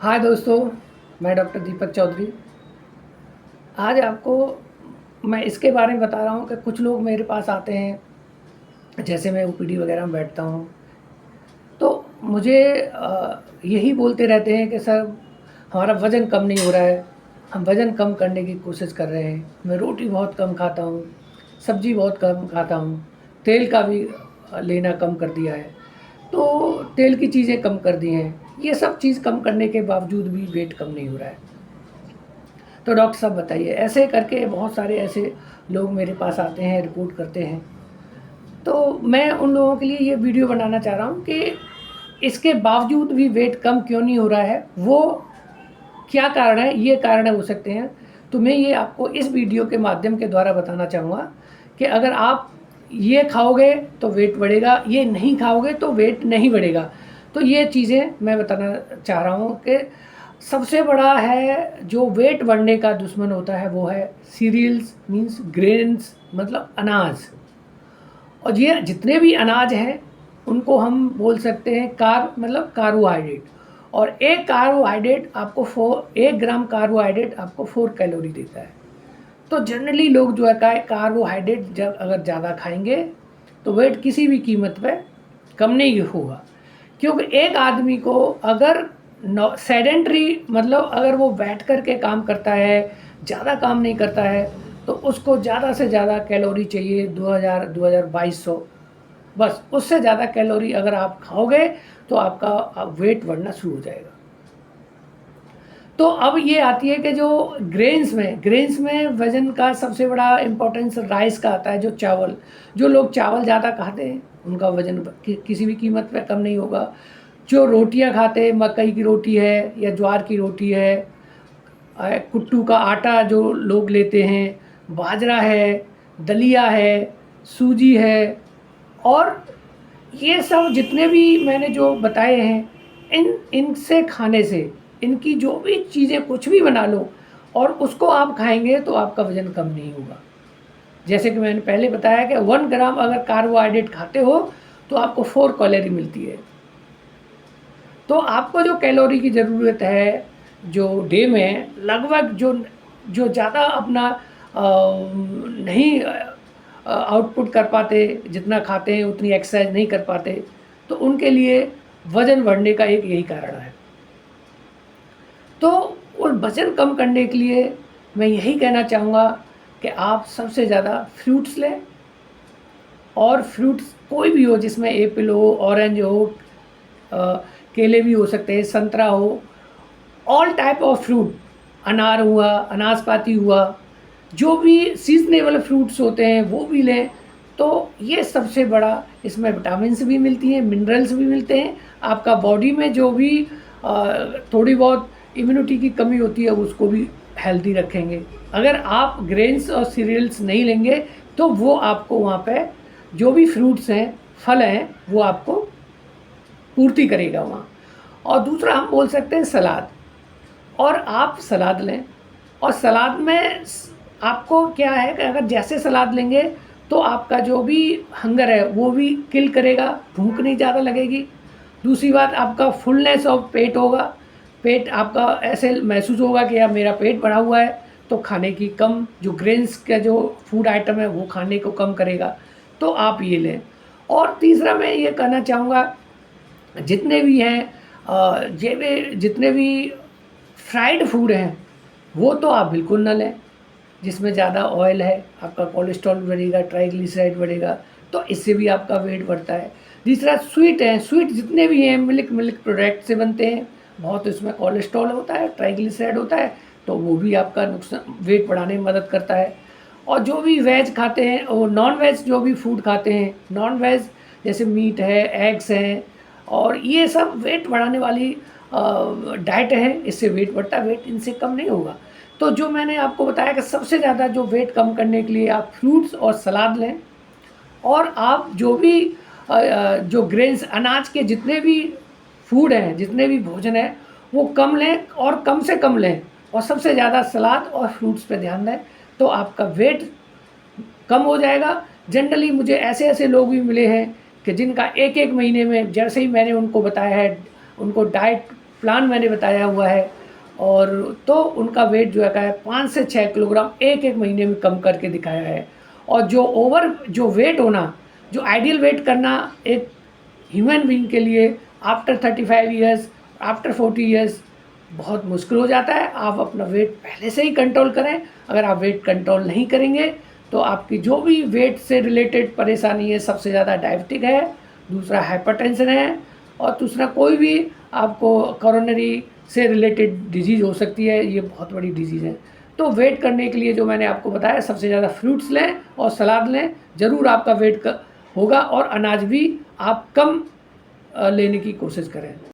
हाय दोस्तों, मैं डॉक्टर दीपक चौधरी। आज आपको मैं इसके बारे में बता रहा हूँ कि कुछ लोग मेरे पास आते हैं, जैसे मैं ओपीडी वगैरह में बैठता हूँ, तो मुझे यही बोलते रहते हैं कि सर हमारा वज़न कम नहीं हो रहा है, हम वज़न कम करने की कोशिश कर रहे हैं। मैं रोटी बहुत कम खाता हूँ, सब्ज़ी बहुत कम खाता हूँ, तेल का भी लेना कम कर दिया है। तो तेल की चीज़ें कम कर दी हैं। ये सब चीज़ कम करने के बावजूद भी वेट कम नहीं हो रहा है। तो डॉक्टर साहब बताइए, ऐसे करके बहुत सारे ऐसे लोग मेरे पास आते हैं, रिपोर्ट करते हैं। तो मैं उन लोगों के लिए ये वीडियो बनाना चाह रहा हूँ कि इसके बावजूद भी वेट कम क्यों नहीं हो रहा है, वो क्या कारण है, ये कारण हो सकते हैं। तो मैं ये आपको इस वीडियो के माध्यम के द्वारा बताना चाहूँगा कि अगर आप ये खाओगे तो वेट बढ़ेगा, ये नहीं खाओगे तो वेट नहीं बढ़ेगा। तो ये चीज़ें मैं बताना चाह रहा हूँ कि सबसे बड़ा है जो वेट बढ़ने का दुश्मन होता है, वो है सीरियल्स मीन्स ग्रेन्स, मतलब अनाज। और ये जितने भी अनाज हैं उनको हम बोल सकते हैं मतलब कार्बोहाइड्रेट। और एक कार्बोहाइड्रेट आपको 1 ग्राम कार्बोहाइड्रेट आपको 4 कैलोरी देता है। तो जनरली लोग जो है कार्बोहाइड्रेट जब अगर ज़्यादा खाएंगे तो वेट किसी भी कीमत पे कम नहीं होगा। क्योंकि एक आदमी को अगर सेडेंटरी, मतलब अगर वो बैठ कर के काम करता है, ज़्यादा काम नहीं करता है, तो उसको ज़्यादा से ज़्यादा कैलोरी चाहिए 2000 2200। बस उससे ज़्यादा कैलोरी अगर आप खाओगे तो आपका वेट बढ़ना शुरू हो जाएगा। तो अब ये आती है कि जो ग्रेन्स में वज़न का सबसे बड़ा इम्पोर्टेंस राइस का आता है, जो चावल। जो लोग चावल ज़्यादा खाते हैं उनका वज़न किसी भी कीमत पे कम नहीं होगा। जो रोटियां खाते हैं, मकई की रोटी है या ज्वार की रोटी है, कुट्टू का आटा जो लोग लेते हैं, बाजरा है, दलिया है, सूजी है, और ये सब जितने भी मैंने जो बताए हैं, इनसे खाने से, इनकी जो भी चीज़ें कुछ भी बना लो और उसको आप खाएंगे तो आपका वज़न कम नहीं होगा। जैसे कि मैंने पहले बताया कि 1 ग्राम अगर कार्बोहाइड्रेट खाते हो तो आपको 4 कैलोरी मिलती है। तो आपको जो कैलोरी की ज़रूरत है, जो डे में लगभग जो जो ज़्यादा अपना नहीं आउटपुट कर पाते, जितना खाते हैं उतनी एक्सरसाइज नहीं कर पाते, तो उनके लिए वज़न बढ़ने का एक यही कारण है। तो वो वज़न कम करने के लिए मैं यही कहना चाहूँगा कि आप सबसे ज़्यादा फ्रूट्स लें। और फ्रूट्स कोई भी हो, जिसमें एप्पल हो, ऑरेंज हो, अ, केले भी हो सकते हैं, संतरा हो, ऑल टाइप ऑफ फ्रूट, अनार हुआ, नाशपाती हुआ, जो भी सीज़नेबल फ्रूट्स होते हैं वो भी लें। तो ये सबसे बड़ा, इसमें विटामिन्स भी मिलती हैं, मिनरल्स भी मिलते हैं। आपका बॉडी में जो भी थोड़ी बहुत इम्यूनिटी की कमी होती है उसको भी हेल्दी रखेंगे। अगर आप ग्रेन्स और सीरियल्स नहीं लेंगे तो वो आपको वहाँ पे जो भी फ्रूट्स हैं, फल हैं, वो आपको पूर्ति करेगा वहाँ। और दूसरा हम बोल सकते हैं सलाद। और आप सलाद लें, और सलाद में आपको क्या है कि अगर जैसे सलाद लेंगे तो आपका जो भी हंगर है वो भी किल करेगा, भूख नहीं ज़्यादा लगेगी। दूसरी बात, आपका फुलनेस ऑफ पेट होगा, पेट आपका ऐसे महसूस होगा कि यार मेरा पेट भरा हुआ है। तो खाने की कम, जो ग्रेन्स का जो फूड आइटम है वो खाने को कम करेगा। तो आप ये लें। और तीसरा मैं ये कहना चाहूँगा, जितने भी हैं जितने भी फ्राइड फूड हैं वो तो आप बिल्कुल ना लें, जिसमें ज़्यादा ऑयल है, आपका कोलेस्ट्रॉल बढ़ेगा, ट्राइग्लिसराइड बढ़ेगा, तो इससे भी आपका वेट बढ़ता है। तीसरा स्वीट है, स्वीट जितने भी हैं मिल्क प्रोडक्ट से बनते हैं, बहुत इसमें कोलेस्ट्रॉल होता है, ट्राइग्लिसराइड होता है, तो वो भी आपका नुकसान, वेट बढ़ाने में मदद करता है। और जो भी वेज खाते हैं और नॉन वेज जो भी फूड खाते हैं, नॉन वेज जैसे मीट है, एग्स हैं, और ये सब वेट बढ़ाने वाली डाइट है, इससे वेट बढ़ता है, वेट इनसे कम नहीं होगा। तो जो मैंने आपको बताया कि सबसे ज़्यादा जो वेट कम करने के लिए आप फ्रूट्स और सलाद लें। और आप जो भी जो ग्रेन्स, अनाज के जितने भी फूड हैं, जितने भी भोजन हैं, वो कम लें और कम से कम लें, और सबसे ज़्यादा सलाद और फ्रूट्स पे ध्यान दें, तो आपका वेट कम हो जाएगा। जनरली मुझे ऐसे-ऐसे लोग भी मिले हैं कि जिनका 1-1 महीने में, जैसे ही मैंने उनको बताया है, उनको डाइट प्लान मैंने बताया हुआ है, और तो उनका वेट जो है 5 से 6 किलोग्राम एक महीने में कम करके दिखाया है। और जो वेट होना, जो आइडियल वेट करना एक ह्यूमन बीइंग के लिए आफ्टर 35 ईयर्स, आफ्टर 40 ईयर्स बहुत मुश्किल हो जाता है। आप अपना वेट पहले से ही कंट्रोल करें। अगर आप वेट कंट्रोल नहीं करेंगे तो आपकी जो भी वेट से रिलेटेड परेशानी है, सबसे ज़्यादा डायबिटिक है, दूसरा हाइपरटेंशन है, और दूसरा कोई भी आपको कोरोनरी से रिलेटेड डिजीज़ हो सकती है। ये बहुत बड़ी डिजीज़ है। तो वेट करने के लिए जो मैंने आपको बताया, सबसे ज़्यादा फ्रूट्स लें और सलाद लें, ज़रूर आपका वेट होगा। और अनाज भी आप कम लेने की कोशिश करें।